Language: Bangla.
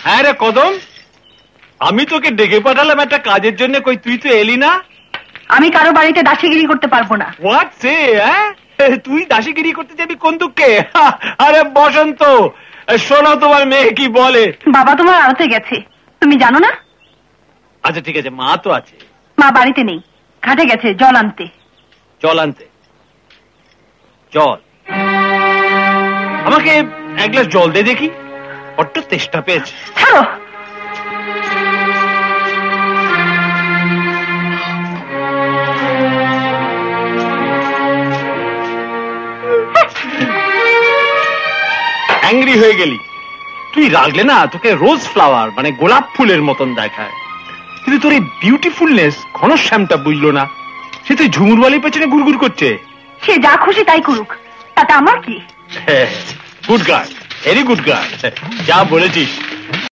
হ্যাঁ রে কদম, আমি তোকে ডেকে পাঠালাম একটা কাজের জন্য, কই তুই তো এলি না। আমি কারো বাড়িতে দাসীগিরি করতে পারবো না। হোয়াট সে? তুই দাসীগিরি করতে যাবি কোন দুঃখে? আরে বসন্ত, শোনো তোমার মেয়ে কি বলে। বাবা তোমার আড়তে গেছে, তুমি জানো না? আচ্ছা ঠিক আছে, মা তো আছে। মা বাড়িতে নেই, ঘাটে গেছে জল আনতে। জল আনতে? জল? আমাকে এক গ্লাস জল দে দেখি, বড্ড তেষ্টা পেয়েছে। ছাড়ো। অ্যাংরি হয়ে গেলি? তুই রাগলে না তোকে রোজ ফ্লাওয়ার মানে গোলাপ ফুলের মতন দেখায়, কিন্তু তোর এই বিউটিফুলনেস ঘনশ্যামটা বুঝলো না। সে তুই ঝুমুরবালির পেছনে গুড়গুড় করছে। সে যা খুশি তাই করুক, তাতে আমার কি? Good girl, very good girl, যা বলেছিস।